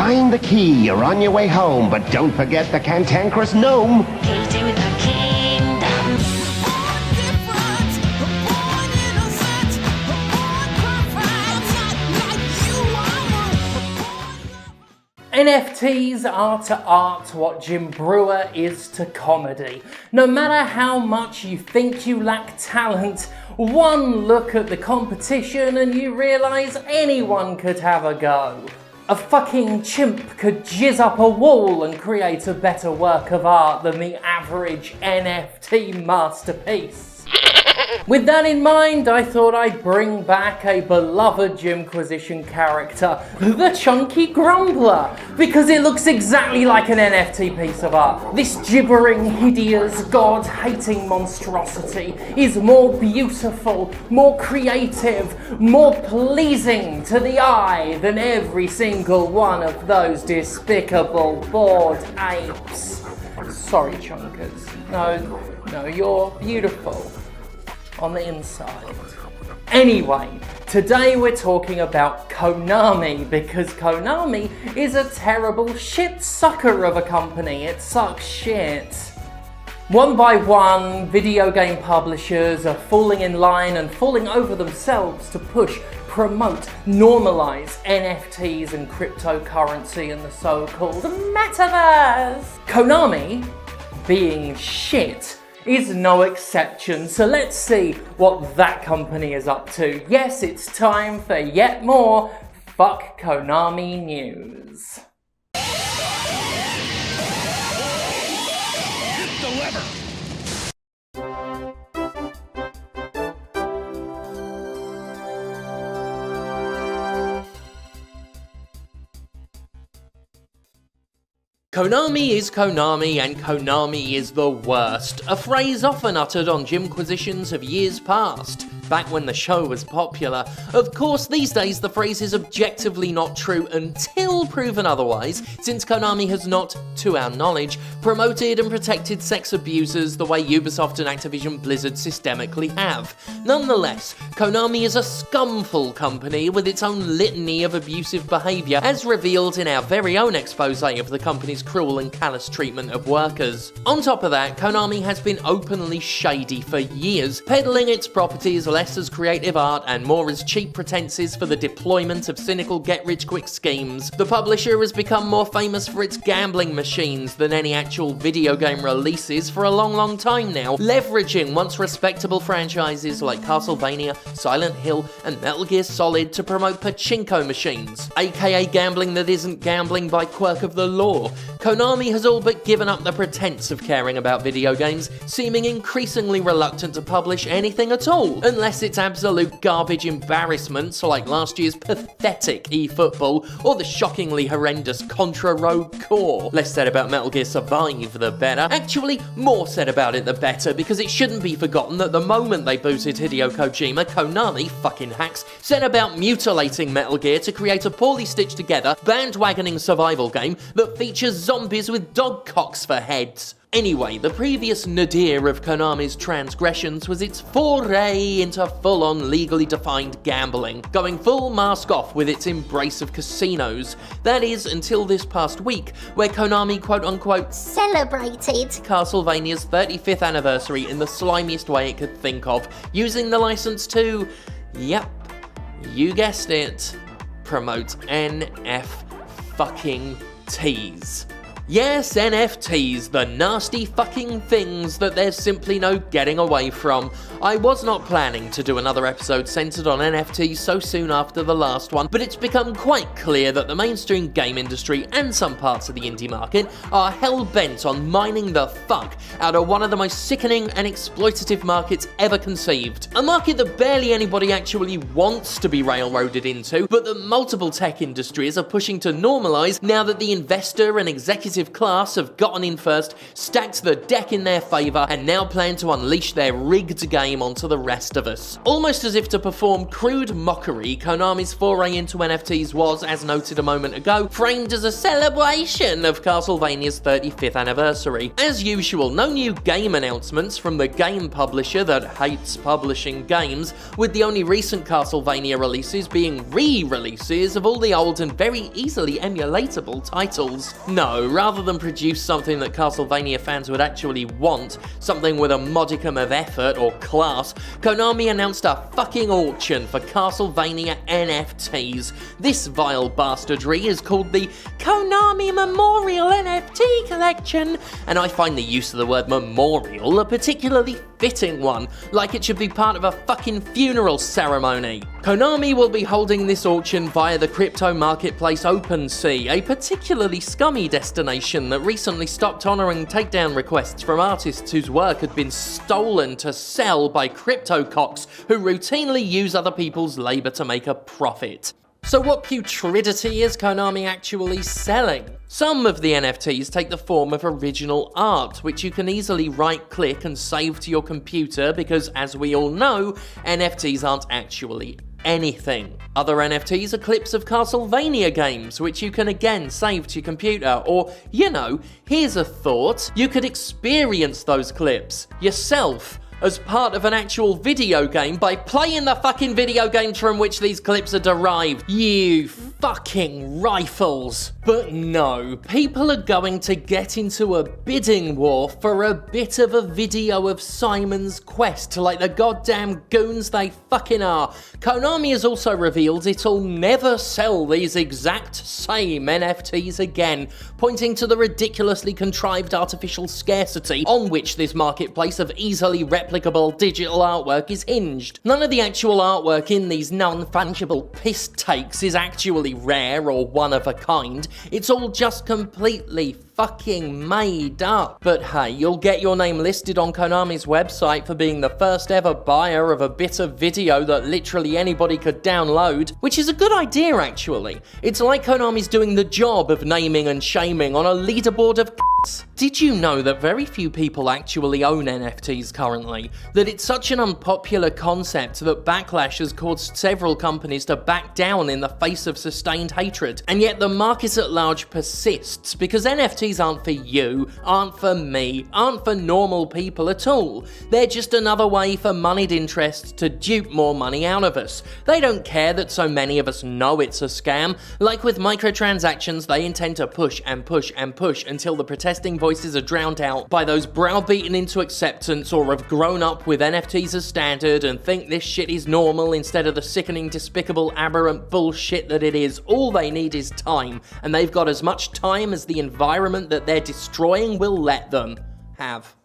Find the key, you're on your way home, but don't forget the cantankerous gnome. NFTs are to art what Jim Brewer is to comedy. No matter how much you think you lack talent, one look at the competition and you realise anyone could have a go. A fucking chimp could jizz up a wall and create a better work of art than the average NFT masterpiece. With that in mind, I thought I'd bring back a beloved Jimquisition character, the Chunky Grumbler, because it looks exactly like an NFT piece of art. This gibbering, hideous, god-hating monstrosity is more beautiful, more creative, more pleasing to the eye than every single one of those despicable bored apes. Sorry, Chunkers. No, you're beautiful. On the inside. Anyway, today we're talking about Konami, because Konami is a terrible shit sucker of a company. It sucks shit. One by one, video game publishers are falling in line and falling over themselves to push, promote, normalize NFTs and cryptocurrency and the so-called metaverse. Konami, being shit, is no exception, so let's see what that company is up to. Yes, it's time for yet more Fuck Konami news. Hit the lever! Konami is Konami, and Konami is the worst, a phrase often uttered on Jimquisitions of years past, back when the show was popular. Of course, these days the phrase is objectively not true until proven otherwise, since Konami has not, to our knowledge, promoted and protected sex abusers the way Ubisoft and Activision Blizzard systemically have. Nonetheless, Konami is a scumful company with its own litany of abusive behaviour, as revealed in our very own expose of the company's cruel and callous treatment of workers. On top of that, Konami has been openly shady for years, peddling its properties less as creative art and more as cheap pretenses for the deployment of cynical get-rich-quick schemes. The publisher has become more famous for its gambling machines than any actual video game releases for a long time now, leveraging once respectable franchises like Castlevania, Silent Hill, and Metal Gear Solid to promote pachinko machines, aka gambling that isn't gambling by quirk of the law. Konami has all but given up the pretense of caring about video games, seeming increasingly reluctant to publish anything at all, unless it's absolute garbage embarrassments like last year's pathetic eFootball or the shockingly horrendous Contra Rogue Core. Less said about Metal Gear Survive, the better. Actually, more said about it, the better, because it shouldn't be forgotten that the moment they booted Hideo Kojima, Konami, fucking hacks, set about mutilating Metal Gear to create a poorly stitched together, bandwagoning survival game that features zombies with dog cocks for heads. Anyway, the previous nadir of Konami's transgressions was its foray into full-on legally defined gambling, going full mask off with its embrace of casinos. That is, until this past week, where Konami quote-unquote celebrated Castlevania's 35th anniversary in the slimiest way it could think of, using the license to, yep, you guessed it, promote NFTs. Yes, NFTs, the nasty fucking things that there's simply no getting away from. I was not planning to do another episode centered on NFTs so soon after the last one, but it's become quite clear that the mainstream game industry and some parts of the indie market are hell-bent on mining the fuck out of one of the most sickening and exploitative markets ever conceived. A market that barely anybody actually wants to be railroaded into, but that multiple tech industries are pushing to normalize now that the investor and executive respective class have gotten in first, stacked the deck in their favour, and now plan to unleash their rigged game onto the rest of us. Almost as if to perform crude mockery, Konami's foray into NFTs was, as noted a moment ago, framed as a celebration of Castlevania's 35th anniversary. As usual, no new game announcements from the game publisher that hates publishing games, with the only recent Castlevania releases being re-releases of all the old and very easily emulatable titles. No, rather than produce something that Castlevania fans would actually want, something with a modicum of effort or class, Konami announced a fucking auction for Castlevania NFTs. This vile bastardry is called the Konami Memorial NFT Collection, and I find the use of the word memorial a particularly fitting one, like it should be part of a fucking funeral ceremony. Konami will be holding this auction via the crypto marketplace OpenSea, a particularly scummy destination that recently stopped honouring takedown requests from artists whose work had been stolen to sell by crypto cocks who routinely use other people's labour to make a profit. So what putridity is Konami actually selling? Some of the NFTs take the form of original art, which you can easily right-click and save to your computer because, as we all know, NFTs aren't actually anything. Other NFTs are clips of Castlevania games, which you can again save to your computer, or, you know, here's a thought, you could experience those clips yourself as part of an actual video game by playing the fucking video games from which these clips are derived. You fucking rifles. But no, people are going to get into a bidding war for a bit of a video of Simon's quest, like the goddamn goons they fucking are. Konami has also revealed it'll never sell these exact same NFTs again, pointing to the ridiculously contrived artificial scarcity on which this marketplace of easily replicable digital artwork is hinged. None of the actual artwork in these non-fungible piss takes is actually rare or one of a kind. It's all just completely fucking made up. But hey, you'll get your name listed on Konami's website for being the first ever buyer of a bit of video that literally anybody could download, which is a good idea actually. It's like Konami's doing the job of naming and shaming on a leaderboard of c***s. Did you know that very few people actually own NFTs currently? That it's such an unpopular concept that backlash has caused several companies to back down in the face of sustained hatred, and yet the market at large persists because NFTs aren't for you, aren't for me, aren't for normal people at all. They're just another way for moneyed interests to dupe more money out of us. They don't care that so many of us know it's a scam. Like with microtransactions, they intend to push and push and push until the protesting voices are drowned out by those browbeaten into acceptance or have grown up with NFTs as standard and think this shit is normal instead of the sickening, despicable, aberrant bullshit that it is. All they need is time, and they've got as much time as the environment that they're destroying will let them have.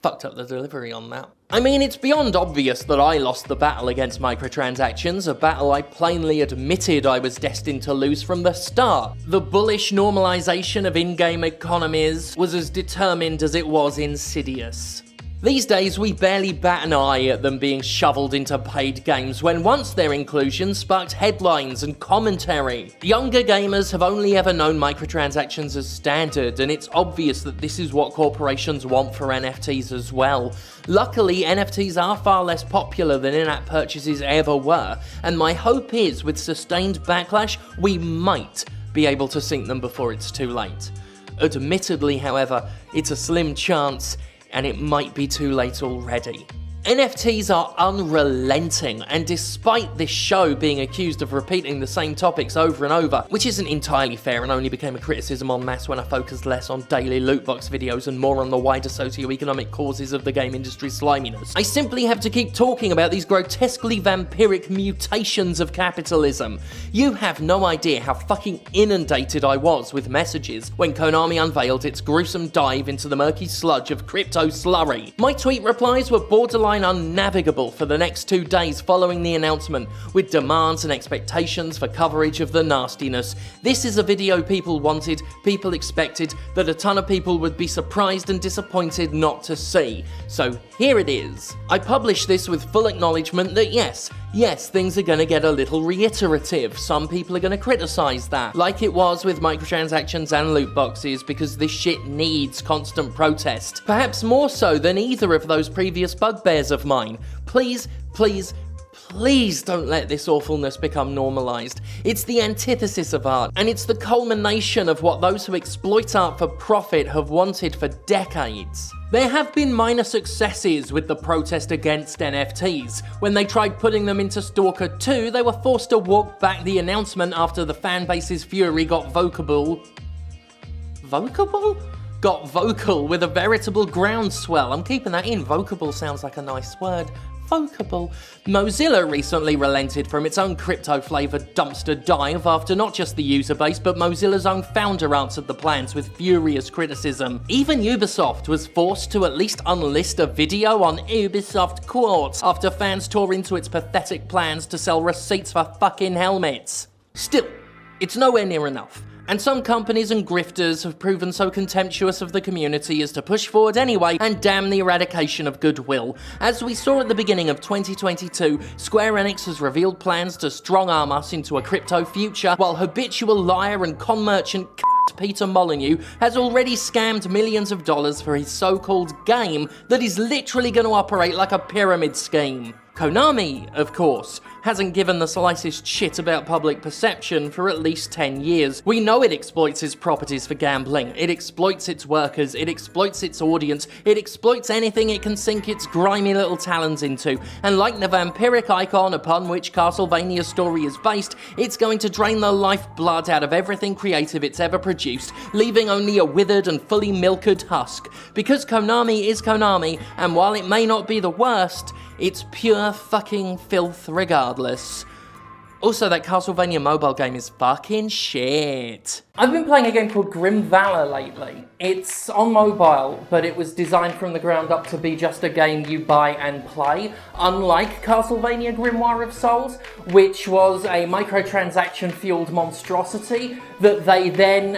Fucked up the delivery on that. I mean, it's beyond obvious that I lost the battle against microtransactions, a battle I plainly admitted I was destined to lose from the start. The bullish normalization of in-game economies was as determined as it was insidious. These days, we barely bat an eye at them being shoveled into paid games when once their inclusion sparked headlines and commentary. Younger gamers have only ever known microtransactions as standard, and it's obvious that this is what corporations want for NFTs as well. Luckily, NFTs are far less popular than in-app purchases ever were, and my hope is, with sustained backlash, we might be able to sink them before it's too late. Admittedly, however, it's a slim chance, and it might be too late already. NFTs are unrelenting, and despite this show being accused of repeating the same topics over and over, which isn't entirely fair and only became a criticism en masse when I focused less on daily loot box videos and more on the wider socio-economic causes of the game industry's sliminess, I simply have to keep talking about these grotesquely vampiric mutations of capitalism. You have no idea how fucking inundated I was with messages when Konami unveiled its gruesome dive into the murky sludge of crypto slurry. My tweet replies were borderline unnavigable for the next 2 days following the announcement, with demands and expectations for coverage of the nastiness. This is a video people wanted, people expected, that a ton of people would be surprised and disappointed not to see. So here it is. I publish this with full acknowledgement that yes, Yes, things are gonna get a little reiterative. Some people are gonna criticize that, like it was with microtransactions and loot boxes, because this shit needs constant protest. Perhaps more so than either of those previous bugbears of mine. Please, please, please don't let this awfulness become normalized. It's the antithesis of art, and it's the culmination of what those who exploit art for profit have wanted for decades. There have been minor successes with the protest against NFTs. When they tried putting them into Stalker 2, they were forced to walk back the announcement after the fanbase's fury got vocal with a veritable groundswell. I'm keeping that in. Vocable sounds like a nice word. Vocable. Mozilla recently relented from its own crypto-flavoured dumpster dive after not just the user base, but Mozilla's own founder answered the plans with furious criticism. Even Ubisoft was forced to at least unlist a video on Ubisoft Quartz after fans tore into its pathetic plans to sell receipts for fucking helmets. Still, it's nowhere near enough. And some companies and grifters have proven so contemptuous of the community as to push forward anyway and damn the eradication of goodwill. As we saw at the beginning of 2022, Square Enix has revealed plans to strong-arm us into a crypto future, while habitual liar and con merchant Peter Molyneux has already scammed millions of dollars for his so-called game that is literally going to operate like a pyramid scheme. Konami, of course, hasn't given the slightest shit about public perception for at least 10 years. We know it exploits its properties for gambling, it exploits its workers, it exploits its audience, it exploits anything it can sink its grimy little talons into, and like the vampiric icon upon which Castlevania's story is based, it's going to drain the lifeblood out of everything creative it's ever produced, leaving only a withered and fully milked husk. Because Konami is Konami, and while it may not be the worst, it's pure fucking filth regardless. Also, that Castlevania mobile game is fucking shit. I've been playing a game called Grim Valor lately. It's on mobile, but it was designed from the ground up to be just a game you buy and play, unlike Castlevania Grimoire of Souls, which was a microtransaction-fueled monstrosity that they then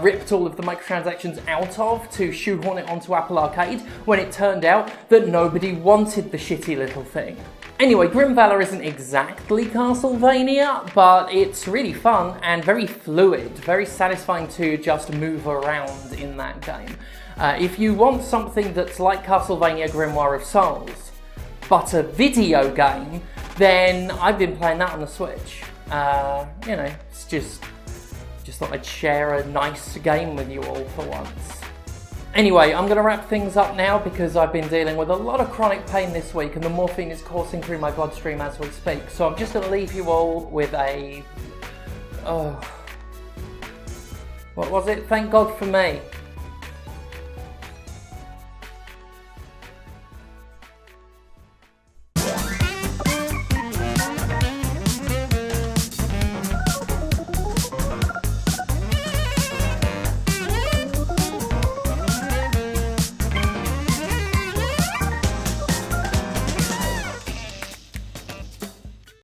ripped all of the microtransactions out of to shoehorn it onto Apple Arcade, when it turned out that nobody wanted the shitty little thing. Anyway, Grim Valor isn't exactly Castlevania, but it's really fun and very fluid, very satisfying to just move around in that game. If you want something that's like Castlevania Grimoire of Souls, but a video game, then I've been playing that on the Switch. You know, it's just thought I'd share a nice game with you all for once. Anyway, I'm going to wrap things up now because I've been dealing with a lot of chronic pain this week and the morphine is coursing through my bloodstream as we speak. So I'm just going to leave you all with a... what was it? Thank God for me.